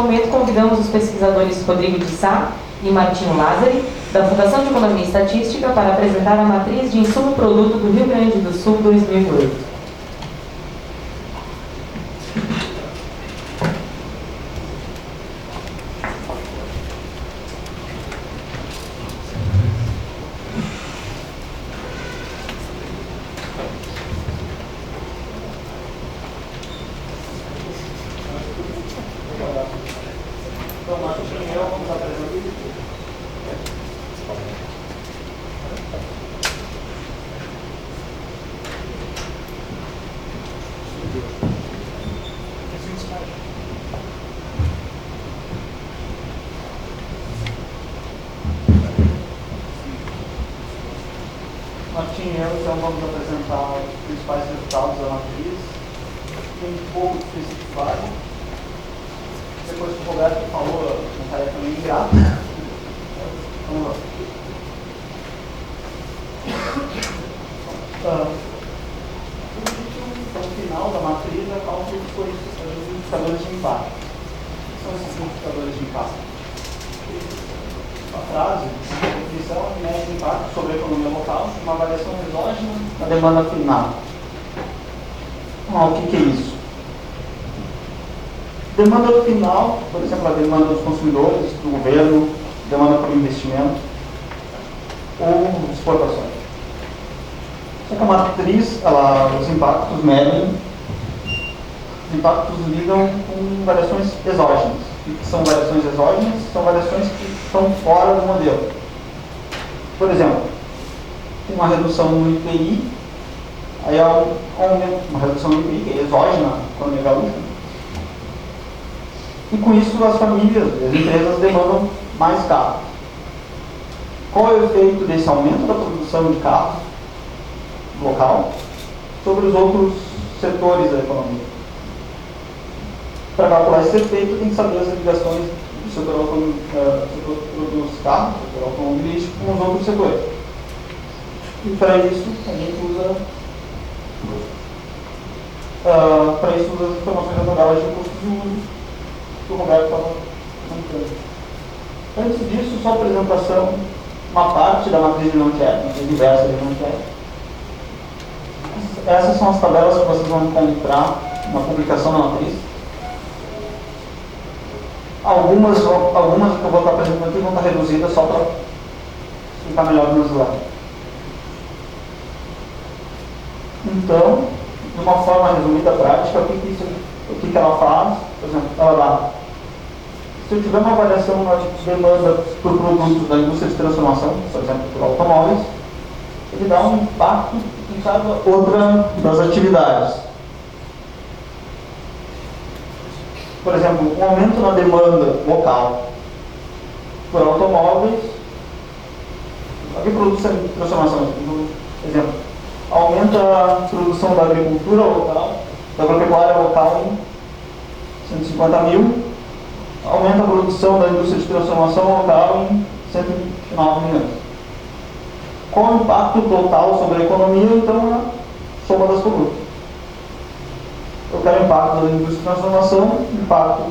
momento, convidamos os pesquisadores Rodrigo de Sá e Martinho Lázari, da Fundação de Economia e Estatística, para apresentar a matriz de insumo-produto do Rio Grande do Sul 2008. Martim e eu, então, vamos apresentar os principais resultados da matriz. Tem um pouco de especificidade. Depois que o Roberto falou, uma tarefa meio ingrata. Vamos lá. No final da matriz, é qual que foi os indicadores de impacto. O que são esses indicadores de impacto? A frase, a definição, mede impacto sobre a economia local, uma variação exógena na demanda final. O que é isso? Demanda final, por exemplo, a demanda dos consumidores, do governo, demanda por investimento ou exportações. Só que a matriz, os impactos medem, os impactos lidam com variações exógenas. O que são variações exógenas? São variações que estão fora do modelo. Por exemplo, tem uma redução no IPI, aí há uma redução no IPI, que é exógena, quando é gaúcha. E com isso as famílias, as empresas demandam mais carros. Qual é o efeito desse aumento da produção de carros local sobre os outros setores da economia? Para calcular esse efeito, tem que saber as ligações do setor dos carros, do setor automobilístico, com os outros setores. E para isso, a gente usa as informações da tabela de custos de uso que o Roberto estava comentando. Antes disso, só a apresentação, uma parte da matriz de Nanterre, matriz diversa de Nanterre. Essas são as tabelas que vocês vão encontrar na publicação da matriz. Algumas que eu vou estar apresentando aqui vão estar reduzidas só para explicar melhor no slide. Então, de uma forma resumida, prática, o que ela faz? Por exemplo, ela dá. Se eu tiver uma variação na demanda por produtos da indústria de transformação, por exemplo, por automóveis, ele dá um impacto em cada outra das atividades. Por exemplo, um aumento na demanda local por automóveis, aqui produção de transformação, por exemplo, aumenta a produção da agricultura local, da agropecuária local em 150 mil, aumenta a produção da indústria de transformação local em 129 milhões. Qual o impacto total sobre a economia? Então, a soma das colunas. Eu quero impacto da indústria de transformação, impacto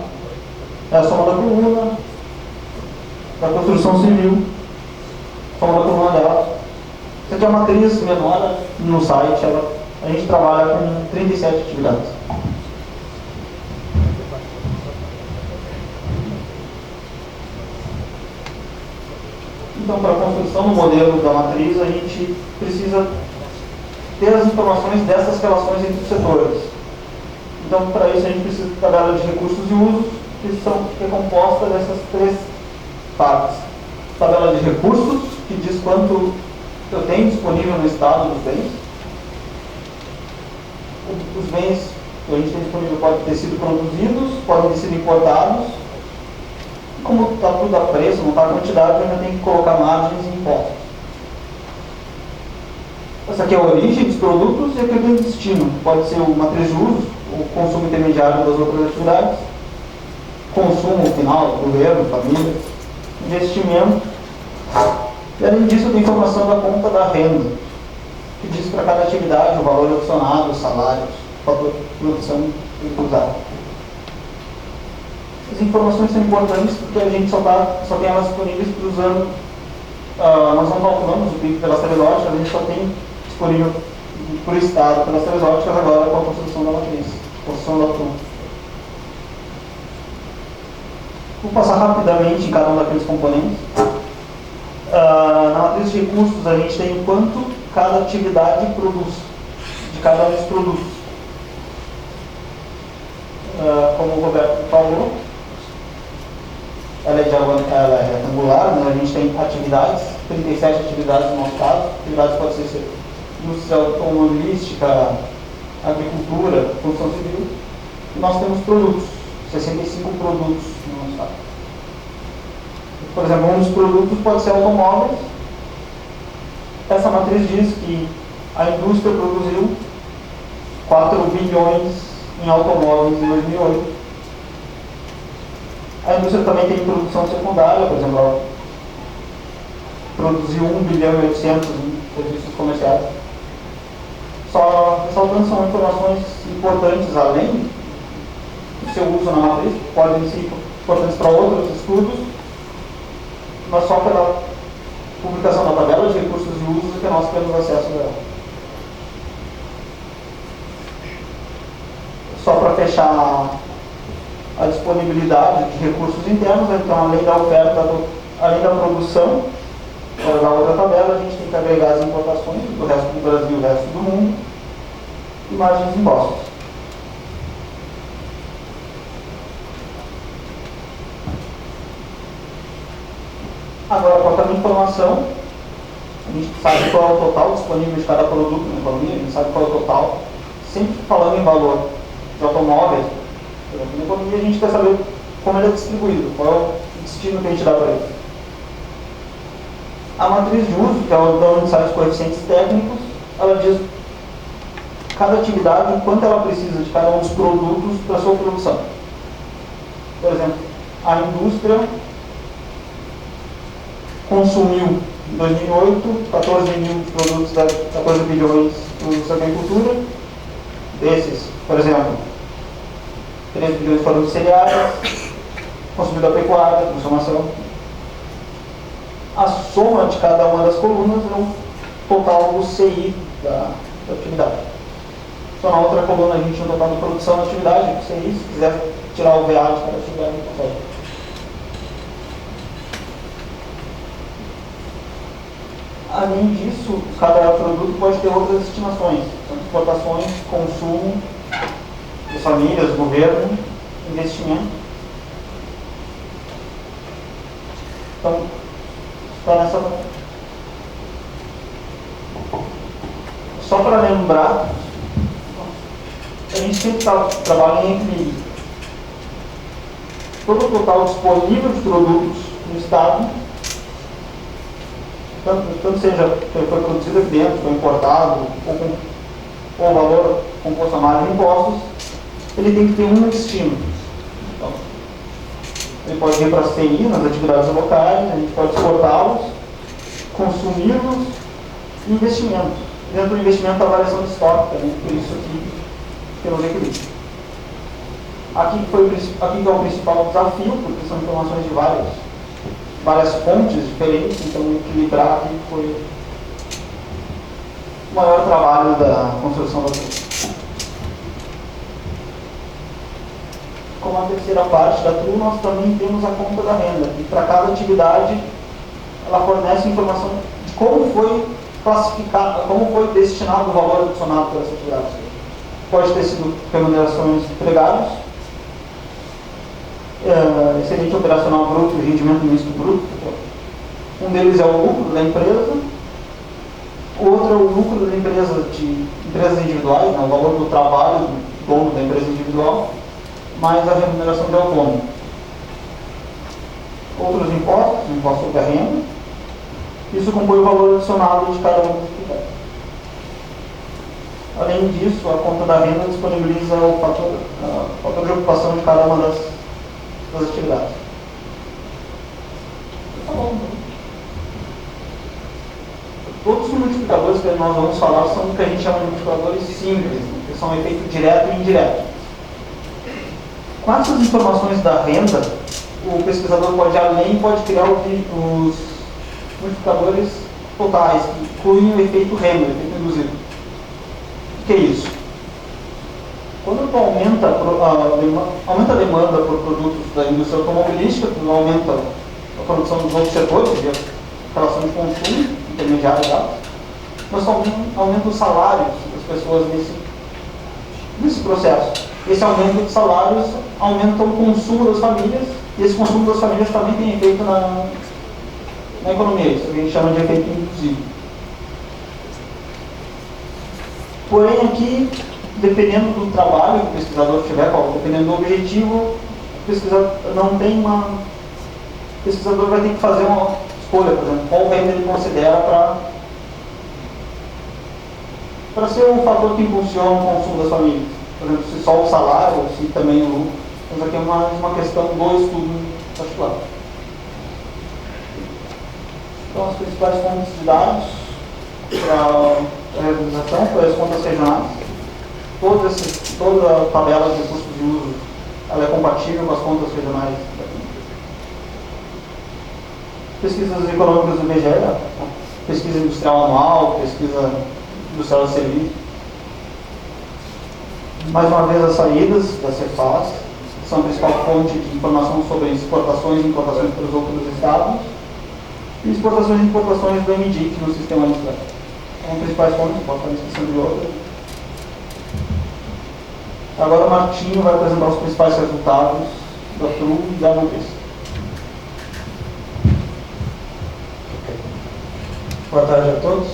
é a soma da coluna, da construção civil, soma da coluna dela. Essa aqui é uma matriz menor no site, a gente trabalha com 37 atividades. Então, para a construção do modelo da matriz, a gente precisa ter as informações dessas relações entre os setores. Então, para isso, a gente precisa de tabela de recursos e usos, que é composta dessas três partes. Tabela de recursos, que diz quanto eu tenho disponível no estado dos bens. Os bens que a gente tem disponível podem ter sido produzidos, podem ter sido importados. E como está tudo a preço, não está a quantidade, eu ainda tenho que colocar margens e impostos. Essa aqui é a origem dos produtos e aqui é o destino. Pode ser uma matriz de usos, o consumo intermediário das outras atividades, consumo final, governo, família, investimento. E além disso, tem informação da conta da renda, que diz para cada atividade o valor adicionado, os salários, o fator de produção usado. As informações são importantes porque a gente só tem elas disponíveis usando. Nós não calculamos o PIB pelas teleológicas, a gente só tem disponível por estado pelas teleológicas agora com a construção da matriz, construção da turma. Vou passar rapidamente em cada um daqueles componentes. Na matriz de recursos a gente tem o quanto cada atividade produz, de cada um dos produtos. Como o Roberto falou, ela é retangular, né? A gente tem atividades, 37 atividades no nosso caso. Atividades podem ser indústria automobilística, agricultura, construção civil. E nós temos produtos, 65 produtos no nosso caso. Por exemplo, um dos produtos pode ser automóveis. Essa matriz diz que a indústria produziu 4 bilhões em automóveis em 2008. A indústria também tem produção secundária, por exemplo, ela produziu 1 bilhão e 800 em serviços comerciais. Só ressaltando, são informações importantes além do seu uso na matriz, podem ser importantes para outros estudos, mas só pela publicação da tabela de recursos de uso que nós temos acesso a ela. Só para fechar a disponibilidade de recursos internos, então além da oferta, além da produção, na outra tabela a gente tem que agregar as importações do resto do Brasil e do resto do mundo e margens de impostos. Agora, com a informação, a gente sabe qual é o total disponível de cada produto na economia, a gente sabe qual é o total, sempre falando em valor de automóveis. Na economia a gente quer saber como ele é distribuído, qual é o destino que a gente dá para ele. A matriz de uso, que é onde saem os coeficientes técnicos, ela diz cada atividade, o quanto ela precisa de cada um dos produtos para a sua produção. Por exemplo, a indústria consumiu em 2008 14 mil produtos, 14 bilhões para a agricultura. Desses, por exemplo, 3 bilhões foram de cereais, consumido da pecuária, transformação. A soma de cada uma das colunas é o total do CI da atividade. Só na outra coluna a gente tem o total da produção da atividade, o CI, se quiser tirar o VA de cada atividade, consegue. Além disso, cada produto pode ter outras estimações, exportações, consumo, das famílias, governo, investimento. Então, está nessa. Só para lembrar, a gente sempre trabalha em equilíbrio. Todo o total disponível de produtos no Estado, tanto seja que foi produzido aqui dentro, foi importado, ou o valor composto a mais de impostos, ele tem que ter um destino. Então, ele pode ir para a CI, nas atividades locais, a gente pode exportá-los, consumi-los e investimento. Dentro do investimento, a variação de estoque também, por isso aqui temos equilíbrio. Aqui que é o principal desafio, porque são informações de várias fontes diferentes, então equilibrar aqui foi o maior trabalho da construção da TRU. Como a terceira parte da TRU, nós também temos a conta da renda, e para cada atividade ela fornece informação de como foi classificado, como foi destinado o valor adicionado para essa atividade. Pode ter sido remunerações de empregados, excedente operacional bruto e rendimento misto bruto. Um deles é o lucro da empresa, o outro é o lucro da empresa de empresas individuais, né, o valor do trabalho do dono da empresa individual, mais a remuneração de autônomo. Outros impostos, imposto sobre a renda, isso compõe o valor adicionado de cada uma das atividades. Além disso, a conta da renda disponibiliza o fator de ocupação de cada uma das atividades. Tá bom. Todos os multiplicadores que nós vamos falar são o que a gente chama de multiplicadores simples, que são efeito direto e indireto. Com essas informações da renda, o pesquisador pode ir além e pode criar os multiplicadores totais, que incluem o efeito renda, o efeito induzido. O que é isso? Quando tu aumenta a demanda por produtos da indústria automobilística, tu aumenta a produção dos outros setores, a relação de consumo, intermediário e dados, mas aumenta os salários das pessoas nesse processo. Esse aumento de salários aumenta o consumo das famílias, e esse consumo das famílias também tem efeito na economia, isso que a gente chama de efeito induzido. Porém, aqui, dependendo do trabalho que o pesquisador tiver, dependendo do objetivo, o pesquisador vai ter que fazer uma escolha, por exemplo, qual renda ele considera para ser um fator que impulsiona o consumo das famílias. Por exemplo, se só o salário, ou se também o lucro. Mas aqui é uma questão do estudo particular. Então, as principais fontes de dados para a realização foi as contas regionais. Toda a tabela de custos de uso ela é compatível com as contas regionais. Pesquisas econômicas do IBGE, pesquisa industrial anual, pesquisa industrial de serviço. Mais uma vez, as saídas da Cefaz são a principal fonte de informação sobre exportações e importações para os outros estados, e exportações e importações do MDIC no sistema administrativo. São as principais fontes, posso estar esquecendo de outras. Agora o Martinho vai apresentar os principais resultados da TRU e da Nuvista. Boa tarde a todos.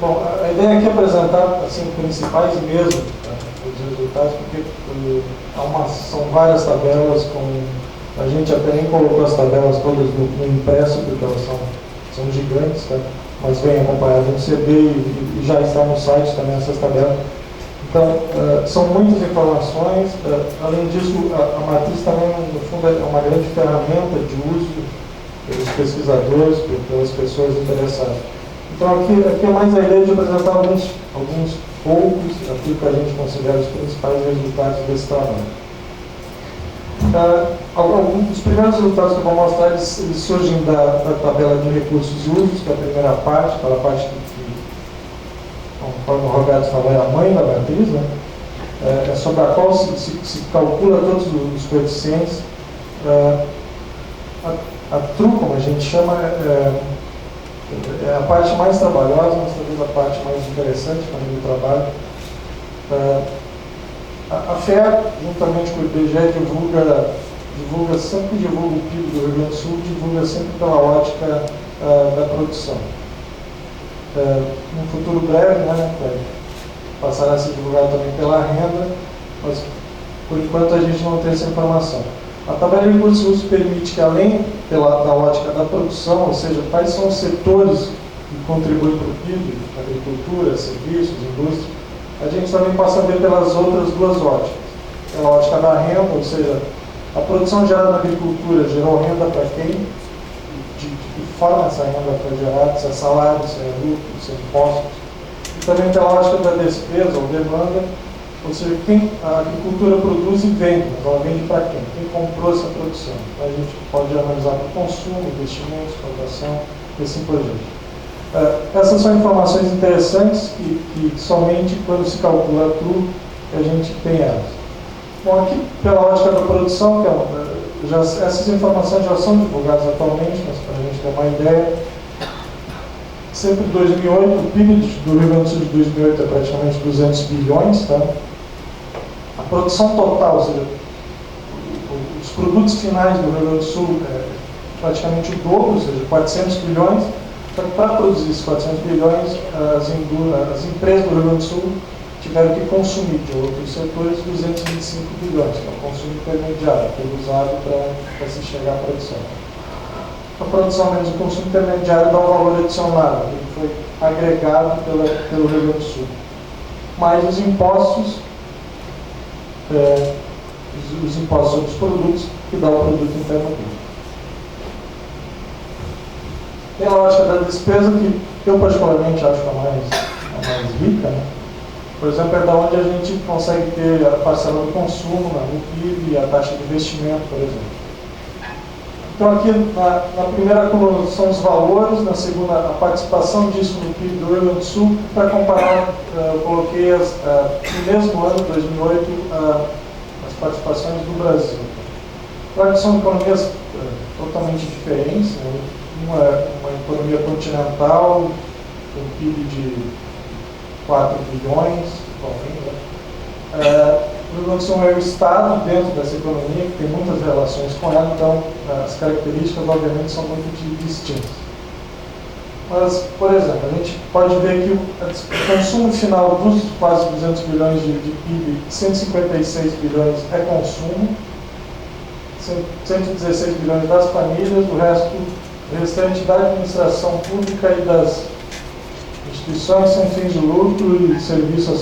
Bom, a ideia aqui é apresentar assim, principais mesmo os resultados, porque são várias tabelas, a gente até nem colocou as tabelas todas no impresso, porque elas são gigantes, tá? Mas vem acompanhado no CD e já está no site também essas tabelas. Então, são muitas informações. Além disso, a matriz também, no fundo, é uma grande ferramenta de uso pelos pesquisadores, pelas pessoas interessadas. Então, aqui é mais a ideia de apresentar alguns poucos, aquilo que a gente considera os principais resultados desse trabalho. Alguns dos primeiros resultados que eu vou mostrar, eles surgem da tabela de recursos e usos, que é a primeira parte, aquela parte que conforme o Roberto falou, é a mãe da matriz, né? É sobre a qual se calcula todos os coeficientes. A TRU, como a gente chama, é a parte mais trabalhosa, mas talvez a parte mais interessante para mim do trabalho. A FEA, juntamente com o IBGE, divulga sempre divulga o PIB do Rio Grande do Sul, divulga sempre pela ótica da produção. No futuro breve, né, passará a ser divulgado também pela renda, mas por enquanto a gente não tem essa informação. A tabela de recursos e usos permite que, além da ótica da produção, ou seja, quais são os setores que contribuem para o PIB, agricultura, serviços, indústria, a gente também passa a ver pelas outras duas óticas. Pela ótica da renda, ou seja, a produção gerada na agricultura gerou renda para quem? De que forma essa renda foi gerada, se é salário, se é lucro, se é impostos. E também pela ótica da despesa ou demanda, ou seja, quem a agricultura produz e vende, mas ela vende para quem? Quem comprou essa produção. Então a gente pode analisar para consumo, investimentos, exportação e assim por diante. Essas são informações interessantes que somente quando se calcula a TRU que a gente tem elas. Bom, aqui pela ótica da produção, essas informações já são divulgadas atualmente, mas para a gente ter uma ideia, sempre em 2008, o PIB do Rio Grande do Sul de 2008 é praticamente 200 bilhões, tá? A produção total, ou seja, os produtos finais do Rio Grande do Sul é praticamente o dobro, ou seja, 400 bilhões. Só que para produzir esses 400 bilhões, as empresas do Rio Grande do Sul tiveram que consumir de outros setores 225 bilhões, que é o consumo intermediário, que é usado para se chegar à produção. A produção menos o consumo intermediário dá um valor adicionado, que foi agregado pelo Rio Grande do Sul. Mais os impostos, sobre os produtos, que dá o produto interno bruto. Pela ótica da despesa, que eu particularmente acho a mais rica, né? por exemplo, é da onde a gente consegue ter a parcela do consumo no PIB e a taxa de investimento, por exemplo. Então aqui na primeira coluna são os valores, na segunda a participação disso no PIB do Rio Grande do Sul. Para comparar, eu coloquei no mesmo ano, 2008, as participações do Brasil. Claro que são economias totalmente diferentes, né? Uma economia continental, com PIB de 4 bilhões, né? O Rio Grande do Sul é o Estado dentro dessa economia, que tem muitas relações com ela, então as características, obviamente, são muito distintas. Mas, por exemplo, a gente pode ver que o consumo final dos quase 200 bilhões de PIB, 156 bilhões é consumo, 116 bilhões das famílias, o restante da administração pública e das instituições sem fins de lucro e serviço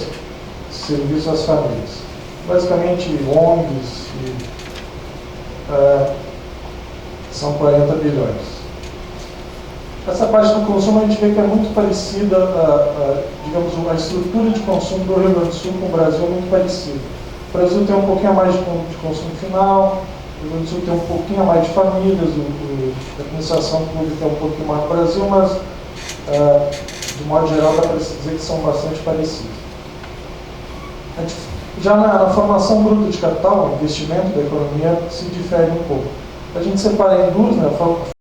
às famílias. Basicamente, ONGs são 40 bilhões. Essa parte do consumo a gente vê que é muito parecida, digamos, a estrutura de consumo do Rio Grande do Sul com o Brasil é muito parecida. O Brasil tem um pouquinho a mais de consumo final, o Rio Grande do Sul tem um pouquinho a mais de famílias, a administração pública é um pouquinho mais do Brasil, mas, de modo geral, dá para dizer que são bastante parecidos. Já na formação bruta de capital, o investimento da economia se difere um pouco. A gente separa em duas, né, a